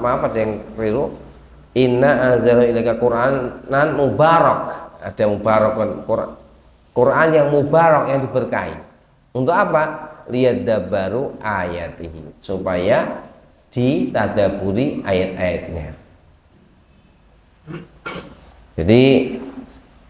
maaf ada yang keliru. Inna anzalna ilaika Qur'anan mubarak. Ada mubarakun Quran yang mubarak, yang diberkahi. Untuk apa? Liyadabbaru ayatihi, supaya ditadaburi ayat-ayatnya. Jadi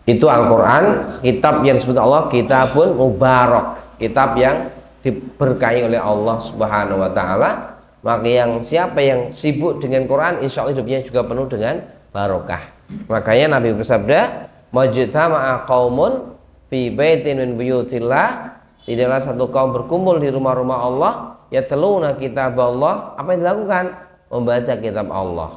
itu Al-Quran, kitab yang disebut Allah kitabun mubarak, kitab yang diberkahi oleh Allah Subhanahu wa Ta'ala. Maka yang siapa yang sibuk dengan Quran, insya Allah hidupnya juga penuh dengan barokah. Makanya Nabi bersabda, majtama'a qaumun fi baitin min buyutillah, tidaklah satu kaum berkumpul di rumah-rumah Allah, yatluna kitab Allah. Apa yang dilakukan? Membaca kitab Allah.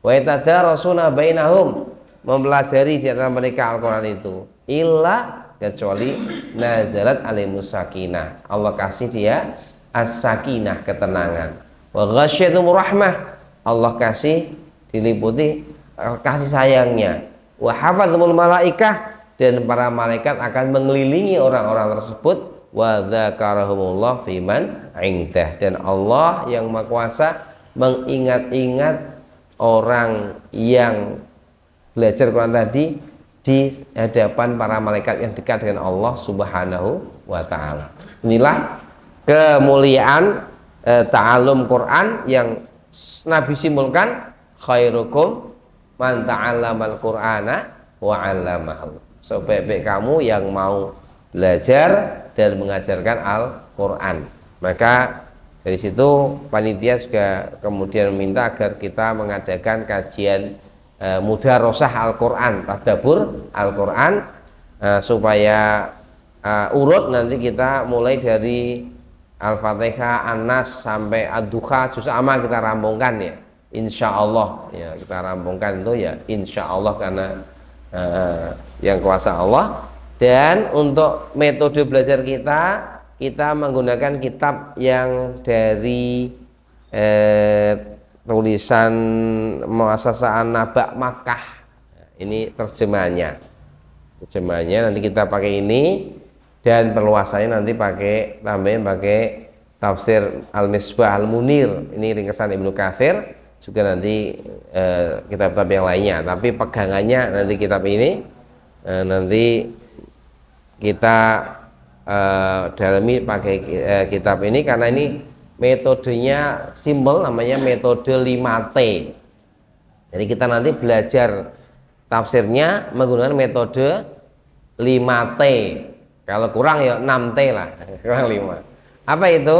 Wa yatadarasuna bainahum, mempelajari di antara mereka Al-Quran itu. Illa, kecuali nazalat alaihimus sakinah, Allah kasih dia as-sakinah, ketenangan. Wa ghasyyatumur rahmah, Allah kasih diliputi kasih sayangnya. Wa hafadzumul malaikah, dan para malaikat akan mengelilingi orang-orang tersebut. Wa dzakarahumullah fiman indah, dan Allah yang Maha Kuasa mengingat-ingat orang yang belajar Quran tadi di hadapan para malaikat yang dekat dengan Allah Subhanahu wa Ta'ala. Inilah kemuliaan ta'allum Quran yang Nabi simpulkan, khairukum man ta'allamal Qur'ana wa 'allamahu. Sebaik-baik kamu yang mau belajar dan mengajarkan Al-Quran. Maka dari situ panitia juga kemudian meminta agar kita mengadakan kajian mudarosah Al-Quran, tadabbur Al-Quran, supaya urut nanti kita mulai dari Al-Fatihah, An-Nas sampai Ad-Duha, juz amma kita rampungkan ya, insya Allah ya, kita rampungkan itu ya insya Allah, karena yang kuasa Allah. Dan untuk metode belajar kita menggunakan kitab yang dari tulisan Muassasah An-Naba Makkah. Ini terjemahannya nanti kita pakai ini, dan perluasannya nanti tambahin pakai tafsir Al-Misbah Al-Munir, ini ringkasan Ibnu Katsir, juga nanti kitab-kitab yang lainnya. Tapi pegangannya nanti kitab ini nanti kita dalami pakai kitab ini, karena ini metodenya simpel, namanya metode 5T. Jadi kita nanti belajar tafsirnya menggunakan metode 5T. Kalau kurang ya 6T lah, kurang 5. Apa itu?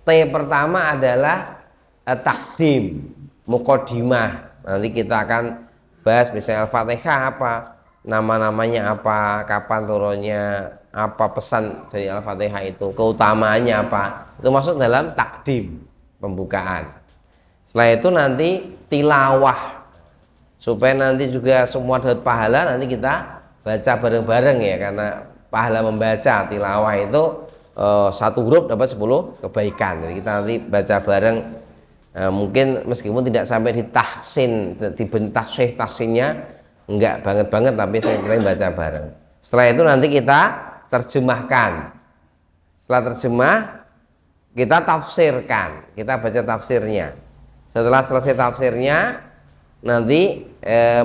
T pertama adalah takdim, muqaddimah. Nanti kita akan bahas misalnya Al-Fatihah apa, nama-namanya apa, kapan turunnya, apa pesan dari Al-Fatihah itu, keutamaannya apa. Itu masuk dalam takdim, pembukaan. Setelah itu nanti tilawah, supaya nanti juga semua dapat pahala. Nanti kita baca bareng-bareng ya, karena pahala membaca tilawah itu satu huruf dapat 10 kebaikan. Jadi kita nanti baca bareng, mungkin meskipun tidak sampai ditahsin, dibentak tahsinnya enggak banget-banget, tapi saya kira baca bareng. Setelah itu nanti kita terjemahkan. Setelah terjemah kita tafsirkan, kita baca tafsirnya. Setelah selesai tafsirnya nanti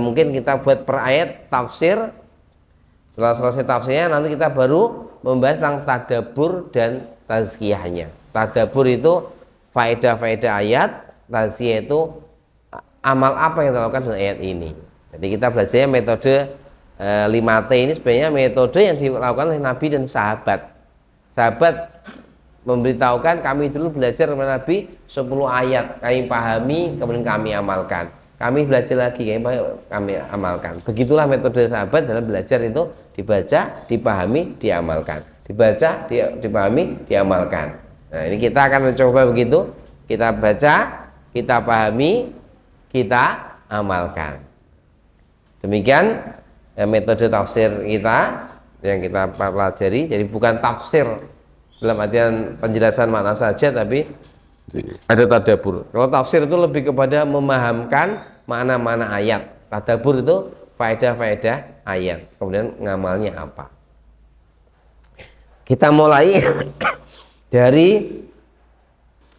mungkin kita buat per ayat tafsir. Setelah selesai tafsirnya nanti kita baru membahas tentang tadabbur dan tazkiyahnya. Tadabbur itu faedah-faedah ayat, tazkiyah itu amal apa yang dilakukan dengan ayat ini. Jadi kita belajarnya metode 5T ini sebenarnya metode yang dilakukan oleh Nabi dan sahabat. Sahabat memberitahukan, kami dulu belajar dengan Nabi 10 ayat, kami pahami, kemudian kami amalkan. Kami belajar lagi, kami amalkan. Begitulah metode sahabat dalam belajar itu, dibaca, dipahami, diamalkan. Dibaca, dipahami, diamalkan. Nah, ini kita akan mencoba begitu. Kita baca, kita pahami, kita amalkan. Demikian metode tafsir kita yang kita pelajari. Jadi bukan tafsir dalam artian penjelasan makna saja, tapi ada tadabbur. Kalau tafsir itu lebih kepada memahamkan makna-makna ayat. Tadabbur itu faedah-faedah ayat, kemudian ngamalnya apa. Kita mulai dari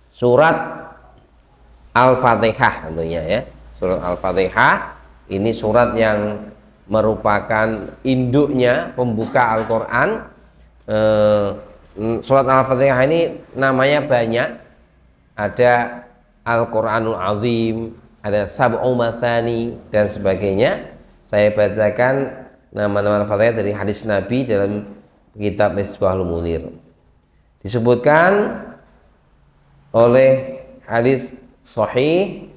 surat Al-Fatihah tentunya ya. Surat Al-Fatihah ini surat yang merupakan induknya pembuka Al-Qur'an. Surat Al-Fatihah ini namanya banyak. Ada Al-Qur'anul Azim, ada Sab'u Mathani dan sebagainya. Saya bacakan nama-nama Al-Fatihah dari hadis Nabi dalam kitab Misbahul Munir. Disebutkan oleh hadis sahih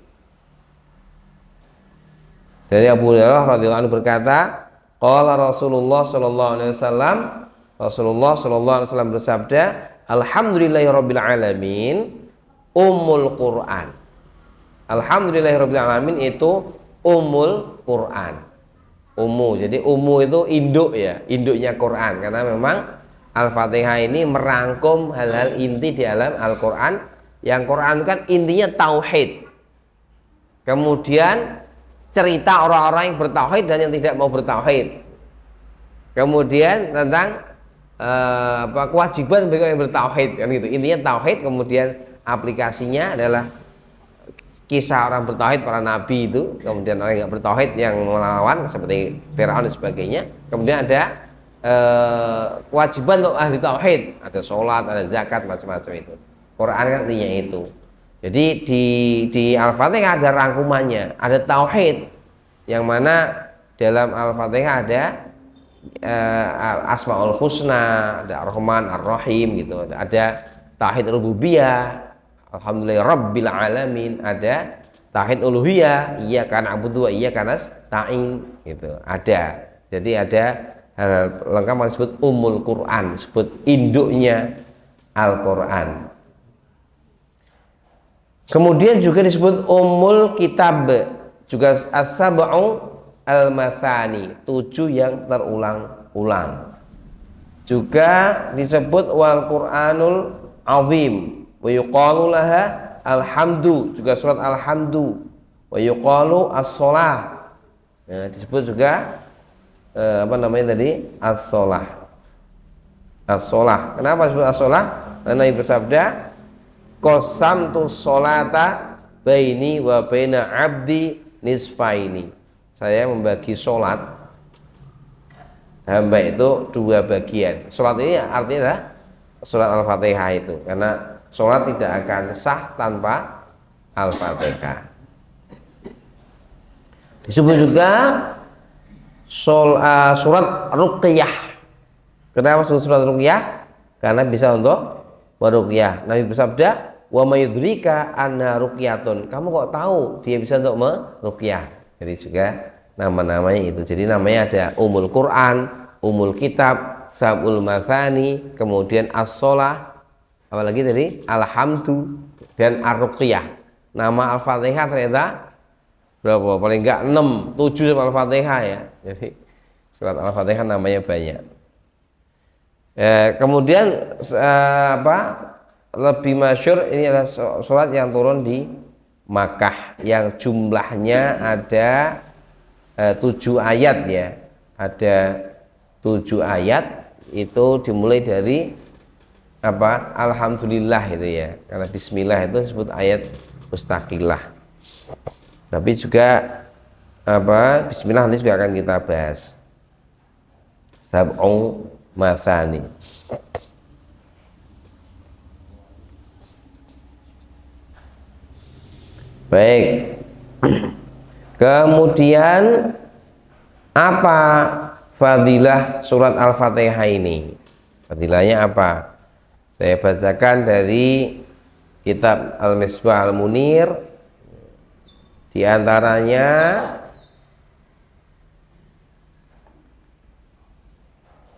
dari Abu Hurairah radhiyallahu anhu berkata, qala Rasulullah sallallahu alaihi wasallam, Rasulullah sallallahu alaihi wasallam bersabda, alhamdulillahirabbil alamin ummul Quran. Alhamdulillahirabbil alamin itu ummul Quran. Ummu, jadi ummu itu induk ya, induknya Quran, karena memang Al-Fatihah ini merangkum hal-hal inti di dalam Al-Quran. Yang Quran kan intinya tauhid, kemudian cerita orang-orang yang bertauhid dan yang tidak mau bertauhid, kemudian tentang kewajiban bagi orang yang bertauhid kan gitu. Intinya tauhid, kemudian aplikasinya adalah kisah orang bertauhid, para nabi itu, kemudian orang yang bertauhid yang melawan seperti Firaun dan sebagainya. Kemudian ada kewajiban untuk ahli tauhid, ada sholat, ada zakat, macam-macam itu. Quran kan intinya itu. Jadi di Al-Fatihah ada rangkumannya, ada tauhid, yang mana dalam Al-Fatihah ada Asmaul Husna, ada Ar-Rahman, Ar-Rahim gitu, ada tauhid rububiyah, alhamdulillah rabbil alamin, ada tauhid uluhiyah, iyyaka na'budu wa iyyaka nasta'in gitu. Ada. Jadi ada hal lengkap yang disebut Ummul Quran, disebut induknya Al-Quran. Kemudian juga disebut Ummul Kitab, juga As-Sab'u Al-Mathani, 7 yang terulang-ulang. Juga disebut Wal Qur'anul Azim, wa yuqalu laha Alhamdu, juga surat Alhamdu, wa yuqalu As-Shalah. Ya, disebut juga apa namanya tadi? As-Shalah. As-Shalah. Kenapa disebut As-Shalah? Karena Nabi bersabda, qasamtu sholata baini wa baina abdi nisfaini. Saya membagi sholat hamba itu 2 bagian. Sholat ini artinya adalah surat Al-Fatihah itu, karena sholat tidak akan sah tanpa Al-Fatihah. Disebut juga surat Ruqyah. Kenapa surat Ruqyah? Karena bisa untuk meruqyah. Nabi bersabda, wa mayudrika anna ruqyatun. Kamu kok tahu dia bisa untuk meruqyah? Jadi juga nama-namanya itu. Jadi namanya ada Ummul Quran, Ummul Kitab, Sab'ul Mathani, kemudian As-Shalah, apalagi tadi Alhamdu dan Ar-Ruqyah. Nama Al-Fatihah ternyata berapa? Paling enggak 6, 7 sama Al-Fatihah ya. Jadi surat Al-Fatihah namanya banyak. Kemudian lebih masyhur ini adalah surat yang turun di Makkah, yang jumlahnya ada 7 ayat ya. Ada 7 ayat, itu dimulai dari Alhamdulillah itu ya, karena Bismillah itu disebut ayat mustaqilah. Tapi juga Bismillah nanti juga akan kita bahas. Sab'u Mathani. Baik. Kemudian apa fadilah surat Al-Fatihah ini? Fadilahnya apa? Saya bacakan dari kitab Al-Misbah Al-Munir. Di antaranya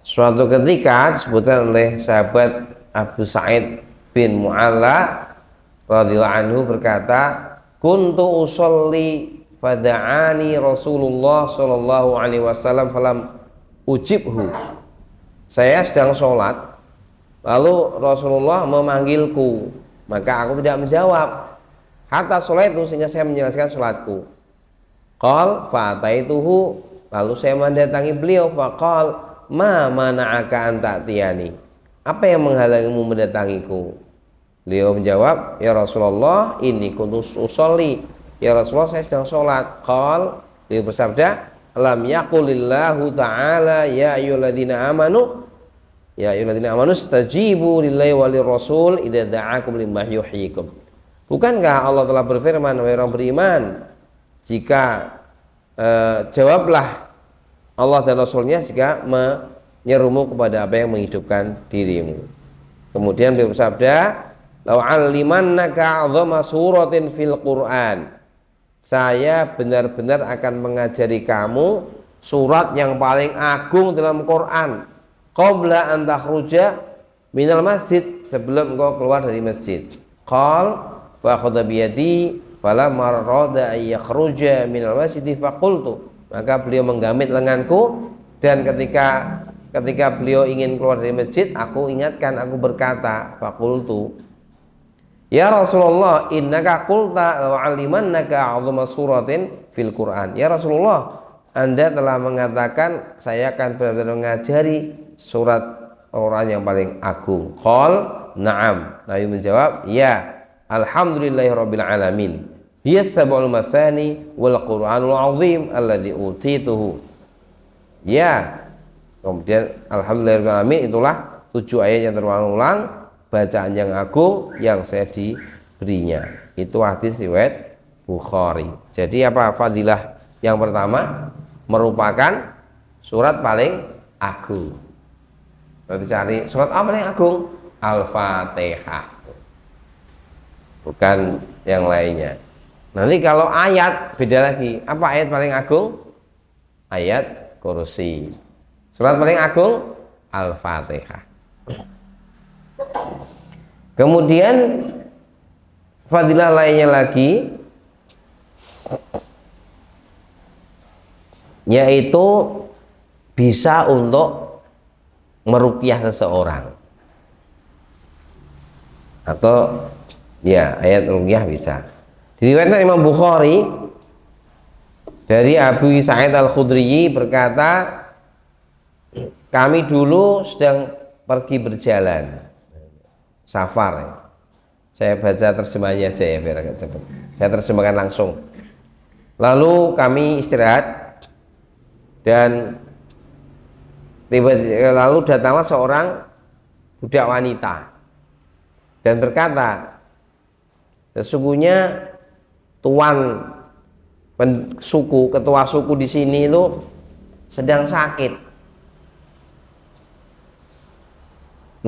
suatu ketika disebutkan oleh sahabat Abu Sa'id bin Mu'alla radhiyallahu anhu berkata, kuntu usolli fada'ani Rasulullah sallallahu alaihi wasallam falam ujibhu. Saya sedang sholat, lalu Rasulullah memanggilku, maka aku tidak menjawab. Hatta sholat itu, sehingga saya menjelaskan sholatku. Qal fa'ataituhu, lalu saya mendatangi beliau. Faqal ma mana'aka an ta'tiyani, apa yang menghalangimu mendatangiku? Beliau menjawab, ya Rasulullah, ini kuntu usolli. Ya Rasulullah, saya sedang sholat. Qal, beliau bersabda, lam yaqulillahu ta'ala ya ayyuhalladzina amanu ya ayyuhalladzina amanu stajibu lillahi walir rasul idza da'akum lima yuhyikum. Bukankah Allah telah berfirman, wahai orang beriman, jika jawablah Allah dan Rasulnya jika menyerumu kepada apa yang menghidupkan dirimu. Kemudian beliau bersabda, lau 'allimannaka 'azama suratin fil Qur'an, saya benar-benar akan mengajari kamu surat yang paling agung dalam Quran, qabla an takhruja minal masjid, sebelum engkau keluar dari masjid. Qal fa akhadha bi yadi falamma rada ay yakhruja minal masjid faqultu, maka beliau menggamit lenganku, dan ketika beliau ingin keluar dari masjid, aku ingatkan, aku berkata, faqultu, ya Rasulullah, innaka qulta wa 'allimannaka 'azama suratin fil Qur'an. Ya Rasulullah, Anda telah mengatakan saya akan benar-benar mengajari surat Quran yang paling agung. Qal, na'am. Nabi menjawab, ya, alhamdulillahirabbil alamin. Hiya sab'ul mathani wal Qur'anul 'azim alladzi utituhu. Ya. Kemudian alhamdulillahirabbil alamin, itulah 7 ayat yang terulang-ulang, bacaan yang agung yang saya diberinya. Itu hadis riwayat Bukhari. Jadi apa fadilah yang pertama? Merupakan surat paling agung. Berarti cari surat apa paling agung? Al-Fatihah, bukan yang lainnya. Nanti kalau ayat beda lagi. Apa ayat paling agung? Ayat kursi. Surat paling agung Al-Fatihah. Kemudian fadilah lainnya lagi, yaitu bisa untuk meruqyah seseorang, atau ya ayat ruqyah bisa. Diriwayatkan Imam Bukhari dari Abu Sa'id Al-Khudri berkata, kami dulu sedang pergi berjalan safar. Saya baca terjemahnya aja ya biar agak cepat. Saya terjemahkan langsung. Lalu kami istirahat, dan lalu datanglah seorang budak wanita dan berkata, sesungguhnya ketua suku di sini itu sedang sakit.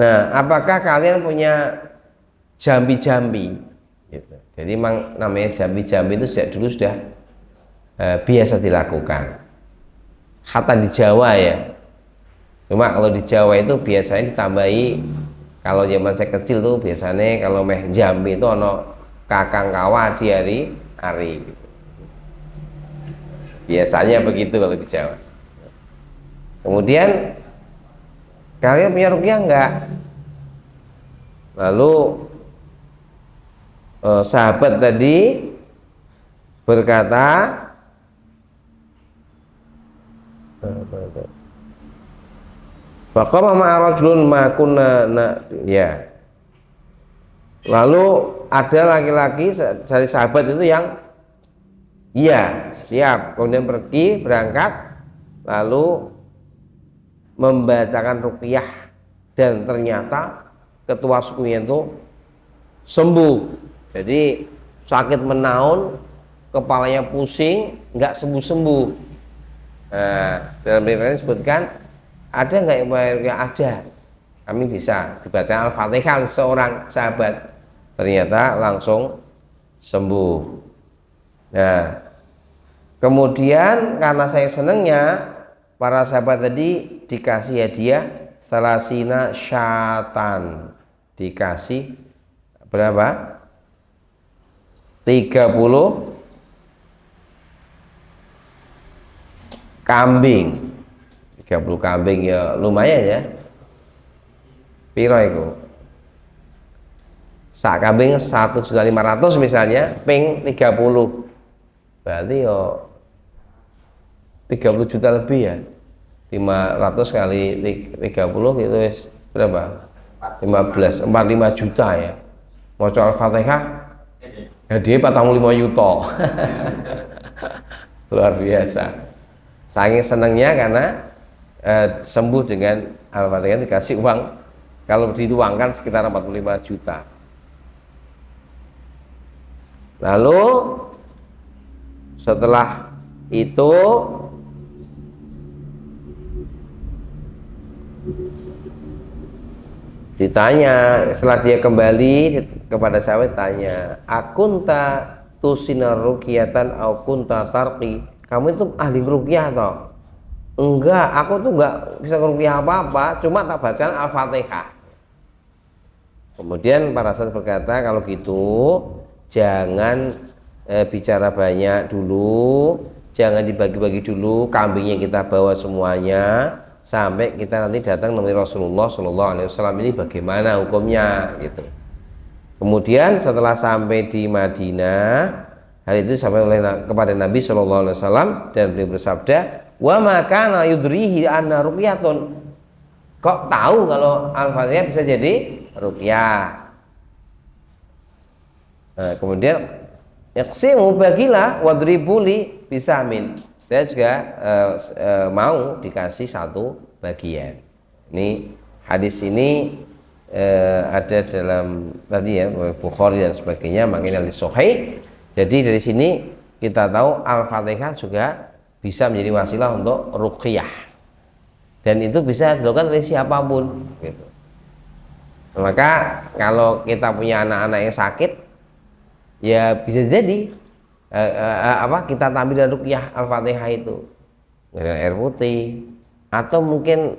Nah, apakah kalian punya jambi-jambi? Gitu. Jadi memang namanya jambi-jambi itu sejak dulu sudah biasa dilakukan. Hatta di Jawa ya. Cuma kalau di Jawa itu biasanya ditambahi, kalau zaman saya kecil tuh biasanya kalau meh jambi itu ono kakang kawa di hari. Gitu. Biasanya begitu kalau di Jawa. Kemudian, kalian punya ruqyah enggak? Lalu sahabat tadi berkata, faqama ma'a rajulun ma kunna ya. Lalu ada laki-laki dari sahabat itu yang iya siap, kemudian pergi berangkat, lalu membacakan ruqyah, dan ternyata ketua sukunya itu sembuh. Jadi sakit menaun, kepalanya pusing, nggak sembuh-sembuh. Nah, dalam riwayat disebutkan, ada nggak yang ada? Kami bisa dibaca Al-Fatihah seorang sahabat, ternyata langsung sembuh. Nah, kemudian karena saya senangnya, para sahabat tadi dikasih hadiah salasina syatan, dikasih berapa? 30 kambing. 30 kambing ya lumayan ya. Piro iku? Sak kambing 1.500.000 misalnya, ping 30. Berarti yo 30 juta lebih ya. 500 kali 30 itu berapa? 45 juta ya. maca Al-Fatihah hadiah 45 yuta. Luar biasa. Saking senangnya karena sembuh dengan Al-Fatihah, dikasih uang, kalau dituangkan sekitar 45 juta. Lalu setelah itu ditanya, setelah dia kembali kepada sahabat, tanya, akunta tusina ruqyatan au kunta tarqi, kamu itu ahli ruqyah toh? Enggak, aku tuh enggak bisa ruqyah apa-apa, cuma tak bacaan Al-Fatihah. Kemudian para sahabat berkata, kalau gitu jangan bicara banyak dulu, jangan dibagi-bagi dulu, kambingnya kita bawa semuanya sampai kita nanti datang menemui Rasulullah Shallallahu Alaihi Wasallam, ini bagaimana hukumnya gitu. Kemudian setelah sampai di Madinah, hal itu sampai kepada Nabi Shallallahu Alaihi Wasallam dan beliau bersabda, wa makana yudrihi anna ruqyatun, kok tahu kalau Al-Fatihah bisa jadi ruqyah. Nah, kemudian iqsimu bagilah wadribuli bisamin, saya juga mau dikasih satu bagian. Ini hadis ini ada dalam tadi ya Bukhari dan sebagainya, makanya hadis sahih. Jadi dari sini kita tahu Al-Fatihah juga bisa menjadi wasilah untuk ruqyah, dan itu bisa dilakukan oleh siapapun gitu. Maka kalau kita punya anak-anak yang sakit, ya bisa jadi kita tampil dan ruqyah Al-Fatihah itu dengan air putih, atau mungkin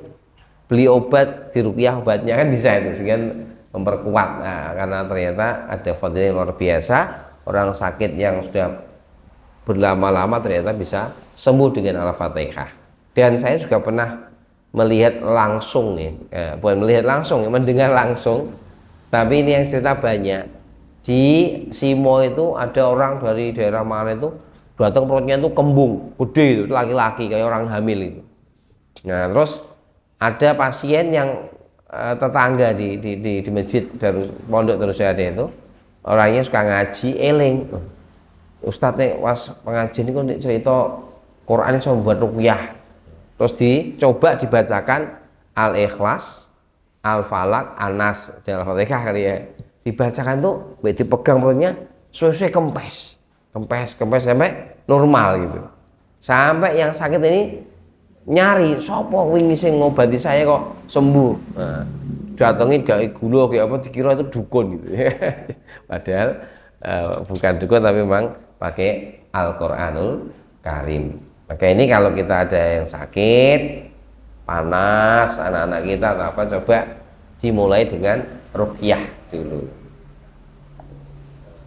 beli obat di ruqyah, obatnya kan bisa itu sehingga memperkuat. Nah, karena ternyata ada fadilah yang luar biasa, orang sakit yang sudah berlama-lama ternyata bisa sembuh dengan Al-Fatihah. Dan saya juga pernah melihat langsung ya, bukan melihat langsung, mendengar langsung, tapi ini yang cerita banyak. Di Simo itu ada orang dari daerah mana itu datang, perutnya itu kembung gede, itu laki-laki kayak orang hamil itu. Nah terus ada pasien yang tetangga di masjid dari pondok terus ada itu, orangnya suka ngaji, eling, Ustadz nih was pengajian itu cerita Quran itu membuat ruqyah, terus dicoba dibacakan Al-Ikhlas, Al-Falaq, An-Nas dan Al-Fatihah kali ya, dibacakan tuh, dipegang perutnya, sesuai kempes sampai normal gitu. Sampai yang sakit ini nyari, sopo wingi sing ngobati saya kok sembuh. Nah, datengin gak gula kayak apa, dikira itu dukun gitu. Padahal bukan dukun, tapi memang pakai Al-Qur'anul Karim. Maka ini kalau kita ada yang sakit, panas, anak-anak kita atau apa, coba dimulai dengan ruqyah dulu.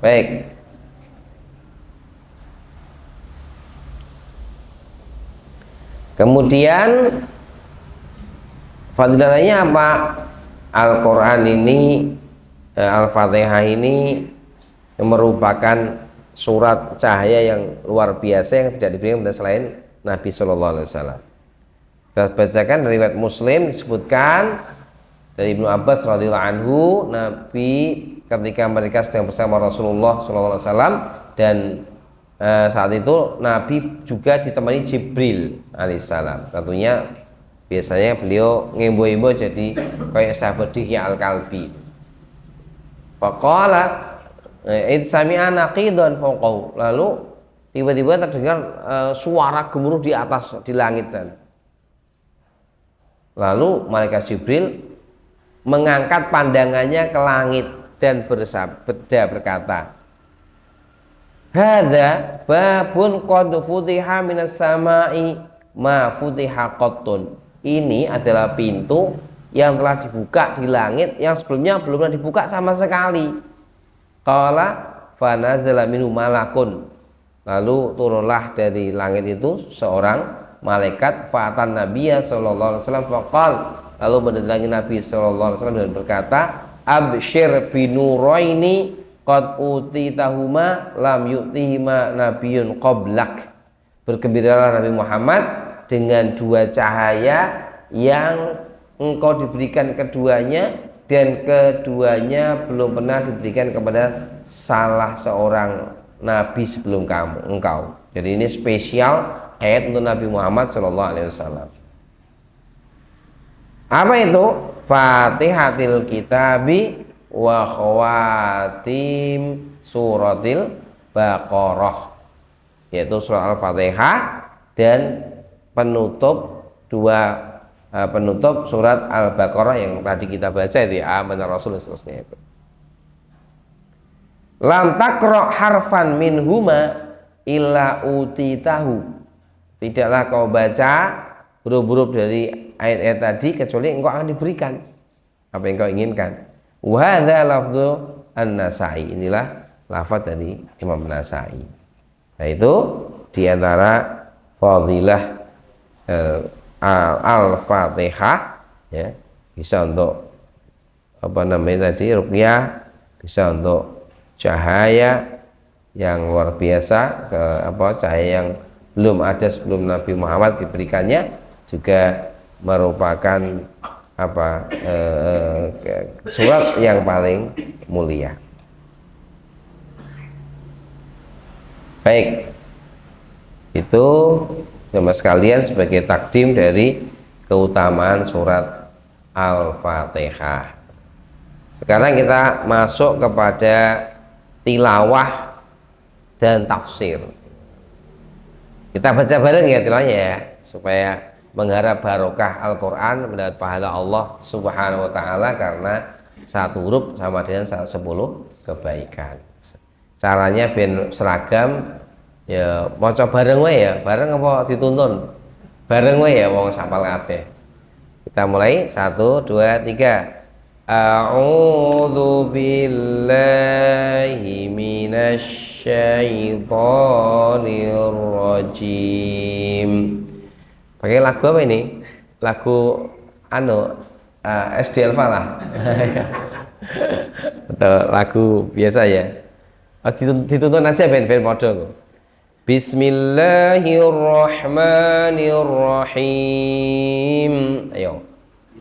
Baik. Kemudian fadilahnya apa? Al-Quran ini, Al-Fatihah ini merupakan surat cahaya yang luar biasa yang tidak diberikan kepada selain Nabi Shallallahu Alaihi Wasallam. Kita bacakan dari riwayat Muslim, disebutkan dari Ibnu Abbas radhiyallahu anhu, Nabi ketika mereka sedang bersama Rasulullah Shallallahu Alaihi Wasallam, dan saat itu Nabi juga ditemani Jibril alaihissalam. Tentunya biasanya beliau ngembo-ngembo jadi kayak sahabat Dihya Al-Kalbi. Faqala id sami'a naqidun fawqahu, lalu tiba-tiba terdengar suara gemuruh di atas, di langit. Lalu malaikat Jibril mengangkat pandangannya ke langit dan bersabda, berkata, hadza babun qad futiha minas sama'i ma futiha qattun. Ini adalah pintu yang telah dibuka di langit yang sebelumnya belum pernah dibuka sama sekali. Qala fa nazala minhu malakun, lalu turunlah dari langit itu seorang malaikat, fa'atan nabiyya sallallahu alaihi wasallam faqal, lalu mendatangi Nabi sallallahu alaihi wasallam dan berkata, absyir binuraini qad utitahuma lam yu'tihima nabiyyun qablak. Bergembiralah Nabi Muhammad dengan dua cahaya yang engkau diberikan keduanya dan keduanya belum pernah diberikan kepada salah seorang nabi sebelum engkau. Jadi ini spesial ayat untuk Nabi Muhammad SAW. Apa itu? Fatihatil kitabi wa khawatim suratil Baqarah, yaitu surah Al-Fatihah dan penutup penutup surat Al-Baqarah yang tadi kita baca itu ya, Amanar Rasul dan seterusnya itu. Lam taqra harfan minhuma illa utitahu. Tidaklah kau baca huruf-huruf dari ayat-ayat tadi kecuali engkau akan diberikan apa yang kau inginkan. Wa hadza lafdzu An-Nasa'i. Inilah lafaz dari Imam Nasa'i. Nah, itu diantara fadilah Al-Fatihah ya, bisa untuk apa namanya tadi ruqyah, bisa untuk cahaya yang luar biasa, cahaya yang belum ada sebelum Nabi Muhammad diberikannya, juga merupakan surat yang paling mulia. Baik, itu sama sekalian sebagai takdim dari keutamaan surat Al-Fatihah. Sekarang kita masuk kepada tilawah dan tafsir. Kita baca bareng ya tilawahnya ya, supaya mengharap barokah Al-Quran, mendapat pahala Allah Subhanahu wa Ta'ala, karena satu huruf sama dengan 10 kebaikan. Caranya ben seragam ya, maca bareng wae ya, bareng apa dituntun bareng wae ya, wong sapal kabeh. Kita mulai 1 2 3. A'udzu billahi minasy syaithanir rajim. Pakai lagu apa ini? Lagu SD Al-Falah. Atau lagu biasa ya? Dituntun aja ben podo. Bismillahirrahmanirrahim. Ayo.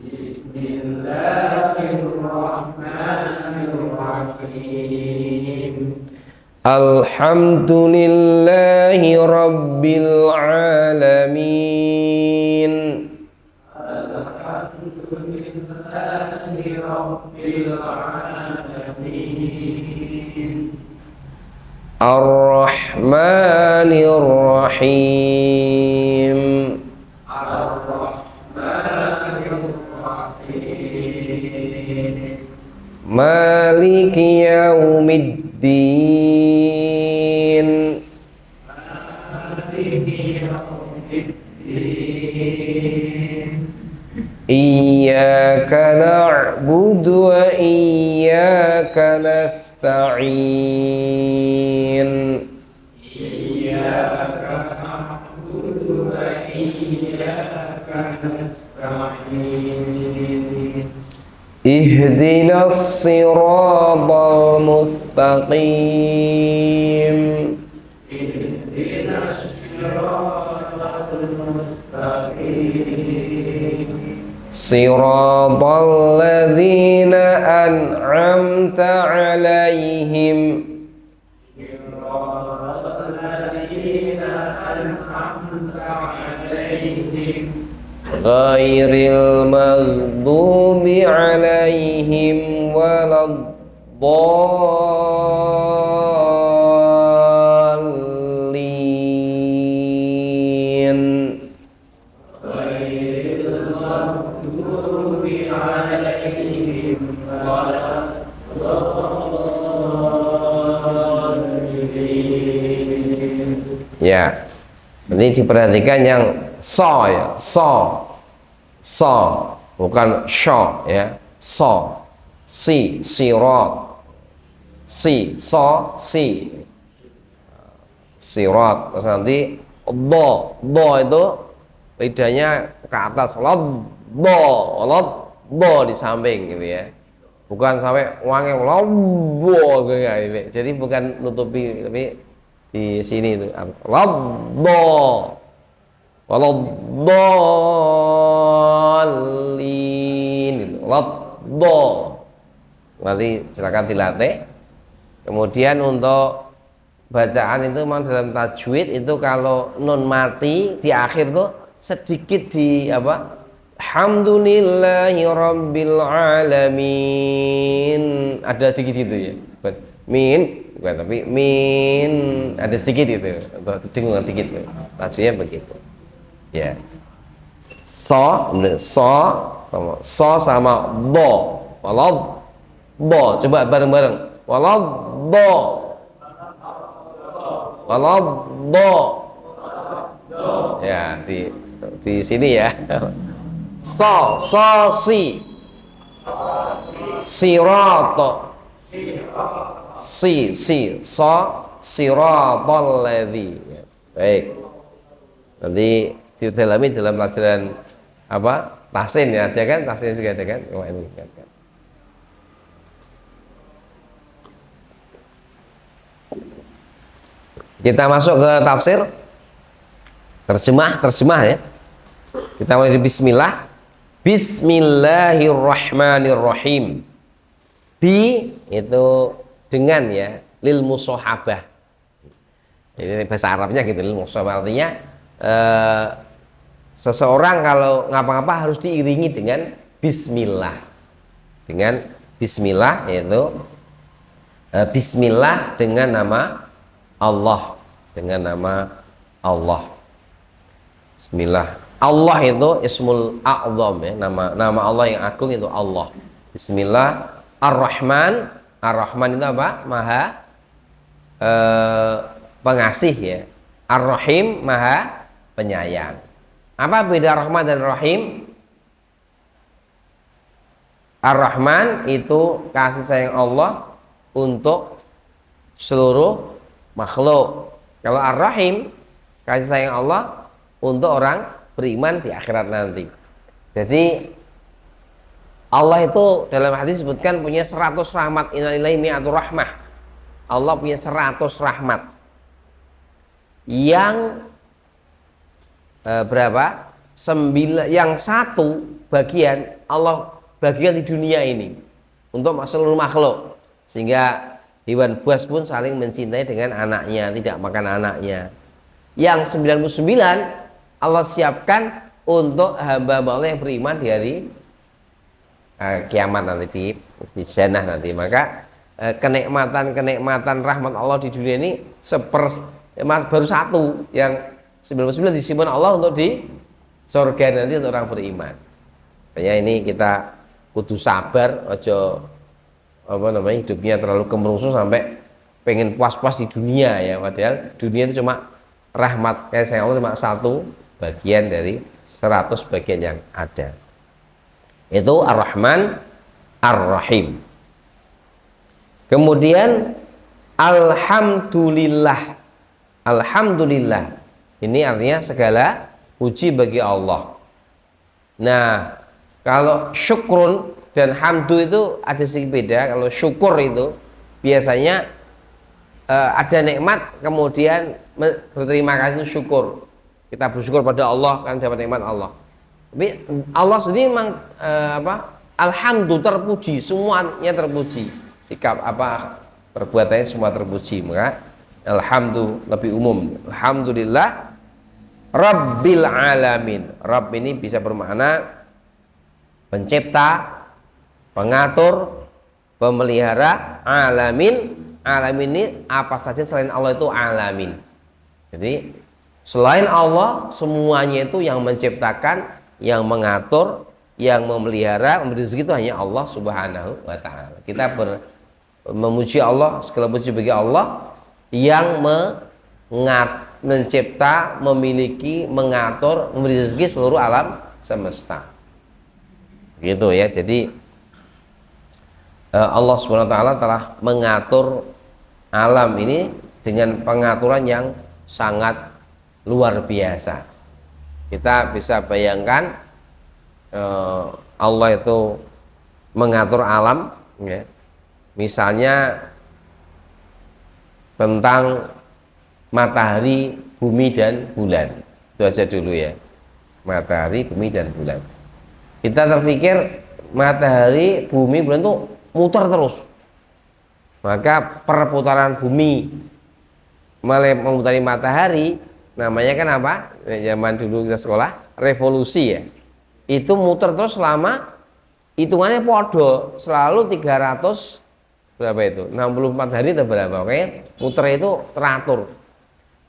Bismillahirrahmanirrahim. Alhamdulillahi rabbil alamin. Alhamdulillahi rabbil alamin. Ar-Rahmanir Rahim. Ar-Rahmanir Rahim. Maliki yaumiddin. Maliki yaumiddin. Iyyaka na'budu wa iyyaka nasta'in. Iyyaka na'budu wa iyyaka nasta'in. Ihdinas siratal mustaqim. Ihdinas siratal mustaqim. Siratal ladzina an'amta 'alaihim. Siratal ladzina an'amta 'alaihim. Ghairil maghdubi 'alaihim waladdallin. Ghairil maghdubi 'alaihim waladdallin. Ya, ini diperhatikan yang so ya, so, bukan sho ya, so, sirat, sirat. Terus nanti do itu lidahnya ke atas, do di samping gitu ya, bukan sampai wangi lobo gitu. Jadi bukan nutupi, tapi di sini itu waladdallin, nanti silakan dilatih. Kemudian untuk bacaan itu memang dalam tajwid itu kalau nun mati di akhir tuh sedikit di apa, alhamdulillahi rabbil alamin, ada sedikit itu ya, min bukan, tapi min ada sedikit itu untuk dengung sedikit, tajwidnya begitu ya. So sama do, walau do, coba bareng-bareng, walau do, walau do ya, di sini ya. Si sirato, siratal ladzi. Baik, nanti didalami dalam pelajaran apa, tahsin ya, ada kan, tahsin juga ada kan. Oh, ini kan. Kita masuk ke tafsir, terjemah ya. Kita mulai dari bismillah. Bismillahirrahmanirrahim. Bi itu dengan ya, lil musohabah. Ini bahasa Arabnya gitu, lil musohabah, artinya seseorang kalau ngapa-ngapa harus diiringi dengan bismillah. Dengan bismillah, yaitu bismillah dengan nama Allah, dengan nama Allah. Bismillah. Allah itu ismul a'zam ya, nama Allah yang agung itu Allah. Bismillah. Ar-Rahman, Ar-Rahman itu apa? Maha pengasih ya. Ar-Rahim, Maha penyayang. Apa beda Rahman dan Rahim? Ar-Rahman itu kasih sayang Allah untuk seluruh makhluk. Kalau Ar-Rahim, kasih sayang Allah untuk orang beriman di akhirat nanti. Jadi Allah itu dalam hadis disebutkan punya 100 rahmat, innalillahi mi'atur rahmah. Allah punya 100 rahmat. Yang berapa? 9, yang satu bagian Allah bagian di dunia ini untuk seluruh makhluk, sehingga hewan buas pun saling mencintai dengan anaknya, tidak makan anaknya. Yang 99 Allah siapkan untuk hamba-hamba Allah yang beriman di hari kiamat nanti, di jannah nanti. Maka kenikmatan rahmat Allah di dunia ini baru satu, yang 99 disimpan Allah untuk di surga nanti untuk orang beriman. Makanya ini kita kudu sabar, ojo hidupnya terlalu kemerungsung sampai pengen puas-puas di dunia ya, padahal dunia itu cuma rahmat kayak saya Allah, cuma satu bagian dari 100 bagian yang ada. Itu Ar-Rahman Ar-Rahim. Kemudian Alhamdulillah. Alhamdulillah ini artinya segala puji bagi Allah. Nah, kalau syukrun dan hamdu itu ada sedikit beda. Kalau syukur itu biasanya ada nikmat kemudian berterima kasih, syukur. Kita bersyukur pada Allah kan dapat nikmat Allah. Tapi Allah sendiri memang alhamdulillah terpuji, semuanya terpuji. Sikap perbuatannya semua terpuji. Maka alhamdulillah lebih umum. Alhamdulillah Rabbil alamin. Rabb ini bisa bermakna pencipta, pengatur, pemelihara. Alamin, alamin ini apa saja selain Allah itu alamin. Jadi selain Allah semuanya itu yang menciptakan, yang mengatur, yang memelihara, memberi rezeki itu hanya Allah Subhanahu wa taala. Kita memuji Allah, segala puji bagi Allah yang mencipta, memiliki, mengatur, memberi rezeki seluruh alam semesta. Gitu ya. Jadi Allah Subhanahu wa taala telah mengatur alam ini dengan pengaturan yang sangat luar biasa. Kita bisa bayangkan Allah itu mengatur alam ya. Misalnya tentang matahari, bumi dan bulan. Itu aja dulu ya. Matahari, bumi dan bulan. Kita terpikir matahari, bumi, bulan itu muter terus. Maka perputaran bumi memutari matahari namanya kan apa? Zaman dulu kita sekolah revolusi ya. Itu muter terus selama hitungannya podo selalu 300 berapa itu? 64 hari atau berapa? Oke, muter itu teratur.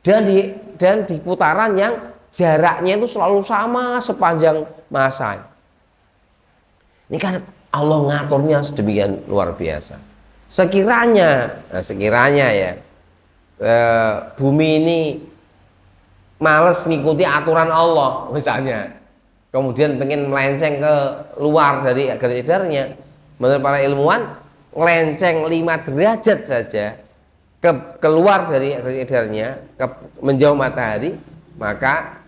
Dan di putaran yang jaraknya itu selalu sama sepanjang masa. Ini kan Allah ngaturnya sedemikian luar biasa. Sekiranya ya bumi ini males ngikuti aturan Allah misalnya, kemudian pengen melenceng ke luar dari garis edarnya, menurut para ilmuwan melenceng 5 derajat saja keluar dari garis edarnya, menjauh matahari, maka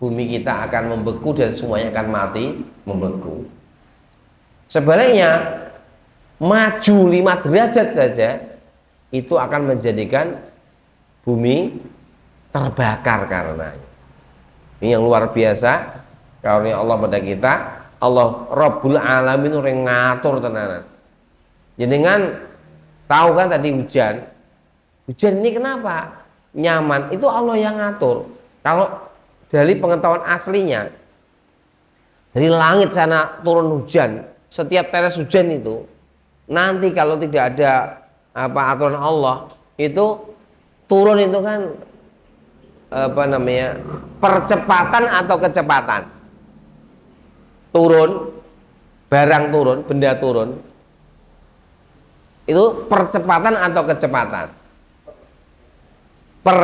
bumi kita akan membeku dan semuanya akan mati membeku. Sebaliknya maju 5 derajat saja itu akan menjadikan bumi terbakar karenanya. Ini yang luar biasa karunia Allah pada kita. Allah Rabbul Alamin yang ngatur tenanan. Jenengan tahu kan tadi hujan ini kenapa nyaman, itu Allah yang ngatur. Kalau dari pengetahuan aslinya, dari langit sana turun hujan, setiap tetes hujan itu nanti kalau tidak ada aturan Allah itu turun itu kan percepatan atau kecepatan. Turun, barang turun, benda turun, itu percepatan atau kecepatan.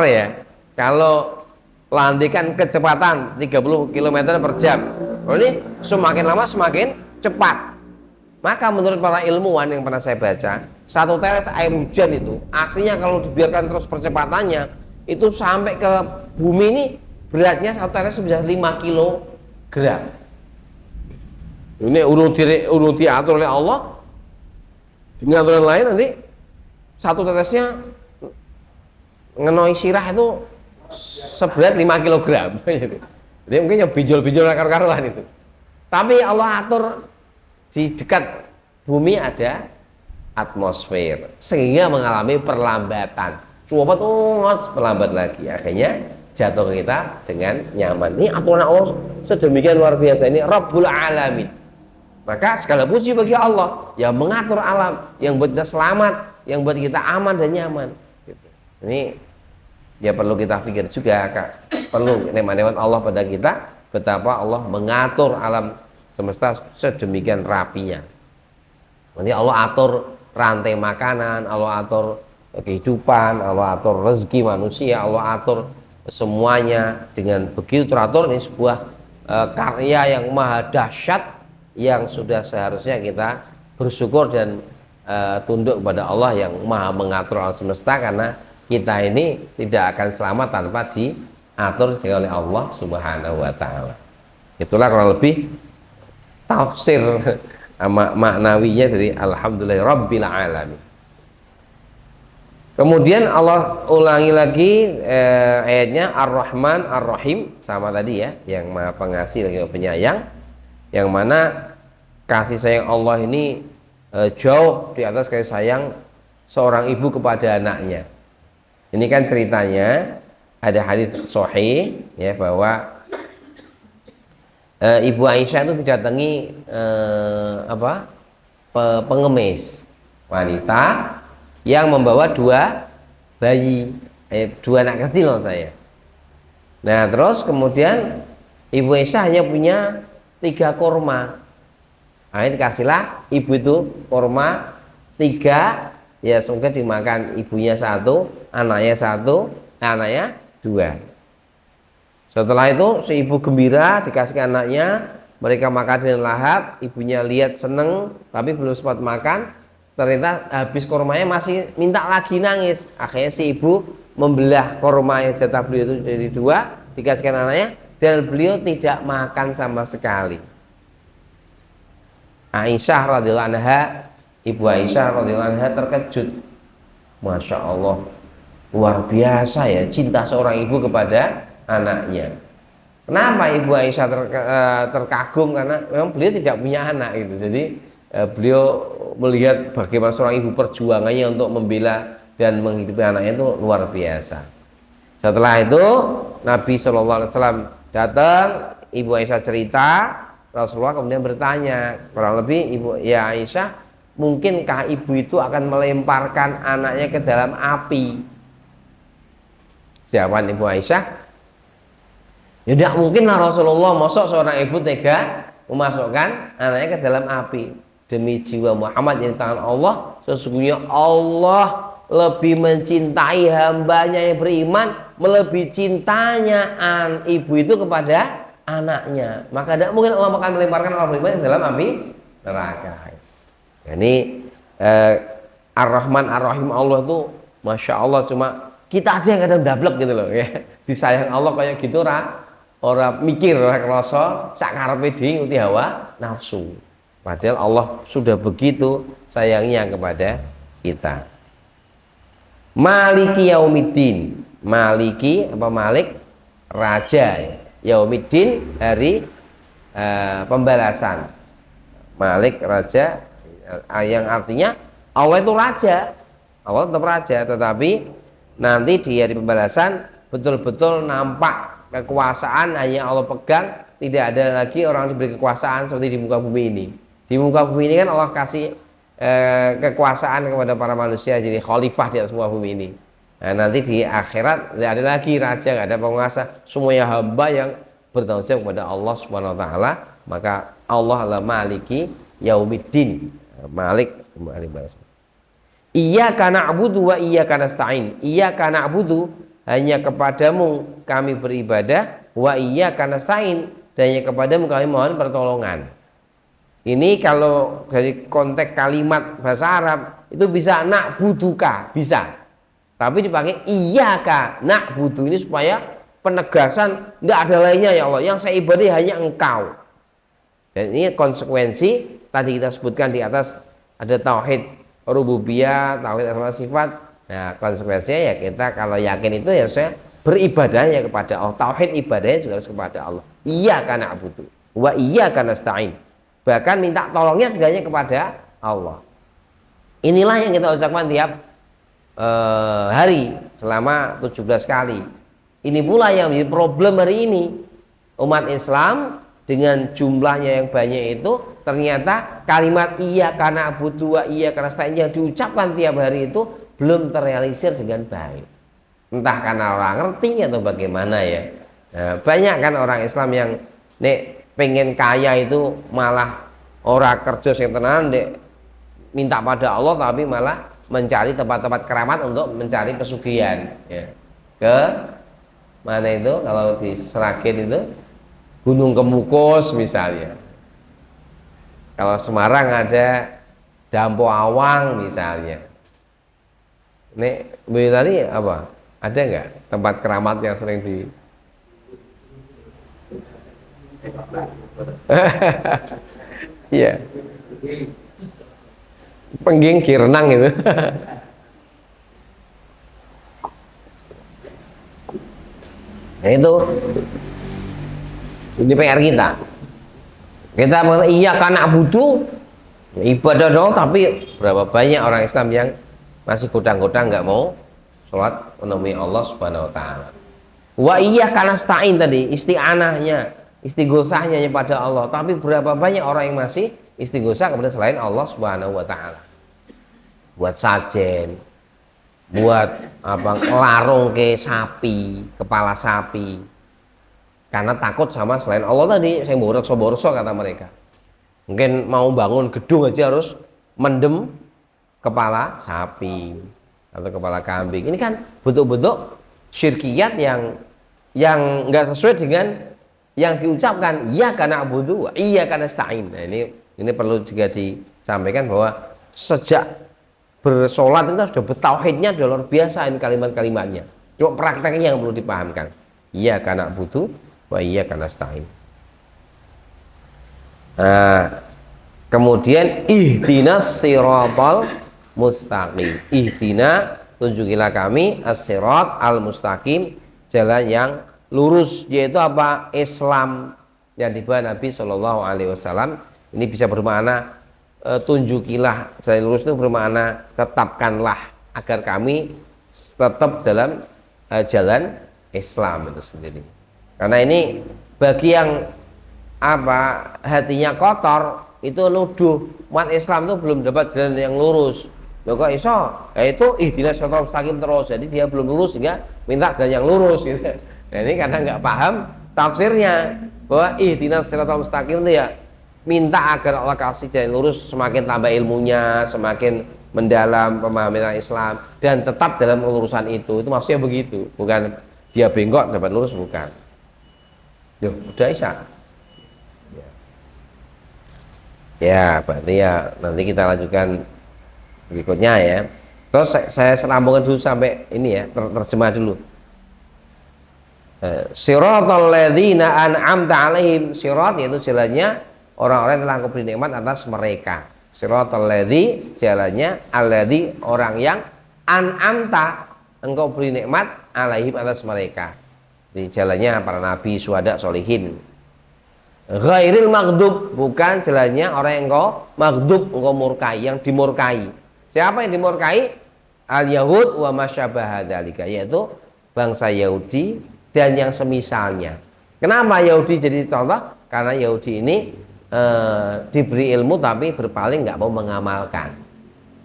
Ya, kalau landikan kecepatan 30 km per jam, ini semakin lama semakin cepat. Maka menurut para ilmuwan yang pernah saya baca, satu tetes air hujan itu aslinya kalau dibiarkan terus percepatannya itu sampai ke bumi ini beratnya satu tetes bisa 5 kilogram. Ini urut diatur oleh Allah dengan aturan lain, nanti satu tetesnya ngenoi sirah itu seberat 5 kilogram. Jadi mungkin ya bijol-bijol karuan itu. Tapi Allah atur di dekat bumi ada atmosfer sehingga mengalami perlambatan. Suapat melambat lagi, akhirnya jatuh ke kita dengan nyaman. Ini aturan Allah sedemikian luar biasa. Ini Rabbul Alamin. Maka segala puji bagi Allah yang mengatur alam, yang buat kita selamat, yang buat kita aman dan nyaman. Ini ya perlu kita pikir juga, Kak. Perlu nikmat-nikmat Allah pada kita, betapa Allah mengatur alam semesta sedemikian rapinya. Nanti Allah atur rantai makanan, Allah atur kehidupan, Allah atur rezeki manusia, Allah atur semuanya dengan begitu teratur. Ini sebuah karya yang maha dahsyat yang sudah seharusnya kita bersyukur dan tunduk kepada Allah yang maha mengatur alam semesta, karena kita ini tidak akan selamat tanpa diatur oleh Allah Subhanahu wa Ta'ala. Itulah kurang lebih tafsir maknawinya dari Alhamdulillah Rabbil Alamin. Kemudian Allah ulangi lagi ayatnya Ar-Rahman Ar-Rahim, sama tadi ya, yang maha pengasih lagi penyayang, yang mana kasih sayang Allah ini jauh di atas kasih sayang seorang ibu kepada anaknya. Ini kan ceritanya ada hadis sahih ya, bahwa Ibu Aisyah itu didatangi pengemis wanita yang membawa 2 bayi, 2 anak kecil loh saya. Nah terus kemudian Ibu Aisyah hanya punya 3 kurma. Nah, dikasihlah ibu itu kurma 3, ya semoga dimakan ibunya 1, anaknya 1, anaknya 2. Setelah itu si ibu gembira dikasih anaknya, mereka makan dengan lahap, ibunya lihat seneng tapi belum sempat makan, ternyata habis kurmanya masih minta lagi, nangis. Akhirnya si ibu membelah kurma yang jatah beliau itu jadi 2, dikasihkan anaknya, dan beliau tidak makan sama sekali. Aisyah radhiyallahu anha, Ibu Aisyah radhiyallahu anha terkejut. Masya Allah, luar biasa ya cinta seorang ibu kepada anaknya. Kenapa Ibu Aisyah terkagum? Karena memang beliau tidak punya anak gitu. Jadi beliau melihat bagaimana seorang ibu perjuangannya untuk membela dan menghidupi anaknya itu luar biasa. Setelah itu Nabi SAW datang, Ibu Aisyah cerita, Rasulullah kemudian bertanya, kurang lebih, Ibu ya Aisyah, mungkinkah ibu itu akan melemparkan anaknya ke dalam api? Jawaban Ibu Aisyah, ya tidak mungkin lah Rasulullah, masa seorang ibu tega memasukkan anaknya ke dalam api. Demi jiwa Muhammad yang di tangan Allah, sesungguhnya Allah lebih mencintai hambanya yang beriman melebihi cintanya ibu itu kepada anaknya. Maka tidak mungkin Allah akan melemparkan orang beriman ke dalam api neraka. Ini Ar-Rahman Ar-Rahim Allah itu Masya Allah, cuma kita aja yang kadang dablek gitu loh ya. Disayang Allah kayak gitu, orang mikir, orang kerasa sak karepe dhewe ngikuti hawa nafsu. Padahal Allah sudah begitu sayangnya kepada kita. Maliki yaumiddin. Maliki apa Malik? Raja. Yaumiddin hari pembalasan. Malik raja yang artinya Allah itu raja. Allah tetap raja, tetapi nanti di hari pembalasan betul-betul nampak kekuasaan hanya Allah pegang, tidak ada lagi orang diberi kekuasaan seperti di muka bumi ini. Di muka bumi ini kan Allah kasih kekuasaan kepada para manusia jadi khalifah di atas muka bumi ini. Nah, nanti di akhirat tidak ada lagi raja, tidak ada penguasa, semuanya hamba yang bertanggung jawab kepada Allah Subhanahu wa taala. Maka Allah adalah Maliki Yaumiddin. Malik kembali balasan. Iyyaka na'budu wa iyyaka nasta'in. Iyyaka na'budu, hanya kepadamu kami beribadah, wa iyyaka nasta'in, dan hanya kepadamu kami mohon pertolongan. Ini kalau dari konteks kalimat bahasa Arab itu bisa na'buduka, bisa. Tapi dipakai iyyaka na'budu ini supaya penegasan tidak ada lainnya ya Allah, yang saya ibadahi hanya Engkau. Dan ini konsekuensi tadi kita sebutkan di atas, ada tauhid rububiyah, tauhid asma sifat. Nah, konsekuensinya ya kita kalau yakin itu ya saya beribadahnya kepada Allah. Tauhid ibadahnya juga harus kepada Allah. Iyyaka na'budu wa iyyaka nasta'in. Bahkan minta tolongnya juga hanya kepada Allah. Inilah yang kita ucapkan tiap hari selama 17 kali. Ini pula yang menjadi problem hari ini. Umat Islam dengan jumlahnya yang banyak itu, ternyata kalimat iyyaka na'budu wa iyyaka nasta'in yang diucapkan tiap hari itu belum terrealisir dengan baik. Entah karena orang ngerti atau bagaimana ya. Nah, banyak kan orang Islam yang pengen kaya itu malah orang kerja yang tenan minta pada Allah, tapi malah mencari tempat-tempat keramat untuk mencari pesugihan ya. Ke mana itu kalau di Seragen itu Gunung Kemukus misalnya. Kalau Semarang ada Dampo Awang misalnya. Nek tadi apa? Ada nggak tempat keramat yang sering di iya, pengging renang itu. Nah itu ini PR kita. Kita mengatakan iya karena butuh ibadah dong, tapi berapa banyak orang Islam yang masih godang-godang nggak mau sholat menemui Allah Subhanahu wa taala. Wa iya karena stain tadi isti'anahnya, istighosahnya pada Allah, tapi berapa banyak orang yang masih istighosah kepada selain Allah Subhanahu wa taala. Buat sajen, buat apa, larung ke sapi, kepala sapi, karena takut sama selain Allah tadi, saya borok-borok kata mereka. Mungkin mau bangun gedung aja harus mendem kepala sapi atau kepala kambing. Ini kan bentuk-bentuk syirkiyat yang nggak sesuai dengan yang diucapkan iya karena abudu, iya karena stain. Nah, ini perlu juga disampaikan bahwa sejak bersolat kita sudah bertauhidnya sudah luar biasa ini kalimat-kalimatnya. Cuma prakteknya yang perlu dipahamkan. Iya karena abudu, wa iya karena stain. Nah, kemudian ihdinas siratal mustaqim. Ihdina, tunjukilah kami as-sirat al-mustaqim, jalan yang lurus, yaitu apa? Islam yang dibawa Nabi Shallallahu Alaihi Wasallam. Ini bisa bermakna tunjukilah jalan lurus itu bermakna tetapkanlah agar kami tetap dalam jalan Islam itu sendiri. Karena ini bagi yang hatinya kotor itu nuduh umat Islam itu belum dapat jalan yang lurus. Loh kok iso? Ya itu ihdinas shiratal mustaqim terus. Jadi dia belum lurus sehingga minta jalan yang lurus gitu. Nah, ini karena nggak paham tafsirnya bahwa ihdinas shiratal mustaqim itu ya minta agar Allah kasih jalan lurus, semakin tambah ilmunya, semakin mendalam pemahaman Islam dan tetap dalam urusan itu maksudnya begitu, bukan dia bengkok dapat lurus, bukan. Yo, udah Isya. Ya, berarti ya nanti kita lanjutkan berikutnya ya. Terus saya sambungkan dulu sampai ini ya, terjemah dulu. Siratal ladzina an'amta alaihim, sirat yaitu jalannya orang-orang yang telah Engkau beri nikmat atas mereka. Siratal ladzi, jalannya alladzi, orang yang an'amta Engkau beri nikmat alaihim atas mereka. Di jalannya para nabi, syuhada, sholihin. Ghairil maghdub, bukan jalannya orang yang engkau maghdub, engkau murkai, yang dimurkai. Siapa yang dimurkai? Al-Yahud wa masyabaha dzalika, yaitu bangsa Yahudi dan yang semisalnya. Kenapa Yahudi jadi contoh? Karena Yahudi ini diberi ilmu tapi berpaling, nggak mau mengamalkan.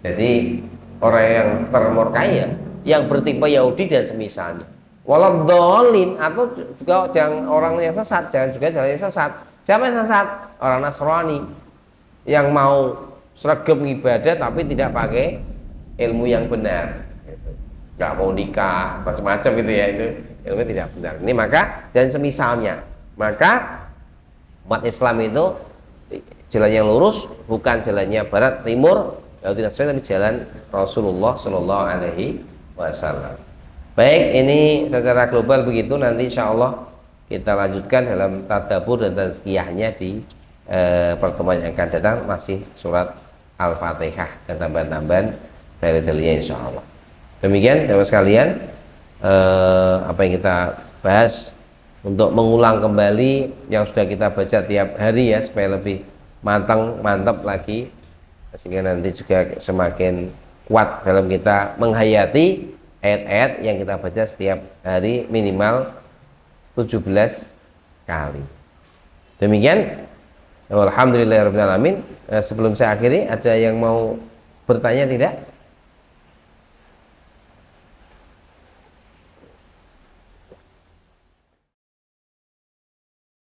Jadi orang yang termurkai ya yang bertipe Yahudi dan semisalnya. Walau dolin, atau juga jangan orang yang sesat, jangan juga jalan yang sesat. Siapa yang sesat? Orang Nasrani yang mau sregep ibadah tapi tidak pakai ilmu yang benar, nggak mau nikah macam-macam gitu ya, itu ilmu tidak benar. Ini maka dan semisalnya, maka umat Islam itu jalan yang lurus bukan jalannya barat timur tidak sesuai, tapi jalan Rasulullah Shallallahu Alaihi Wasallam. Baik, ini secara global begitu. Nanti insya Allah kita lanjutkan dalam tadabbur dan tazkiyahnya di pertemuan yang akan datang, masih surat Al-Fatihah dan tambahan-tambahan dalil-dalilnya insya Allah. Demikian teman sekalian apa yang kita bahas untuk mengulang kembali yang sudah kita baca tiap hari ya, supaya lebih mantap lagi, sehingga nanti juga semakin kuat dalam kita menghayati ayat-ayat yang kita baca setiap hari minimal 17 kali. Demikian, alhamdulillahirabbil alamin. Sebelum saya akhiri, ada yang mau bertanya tidak?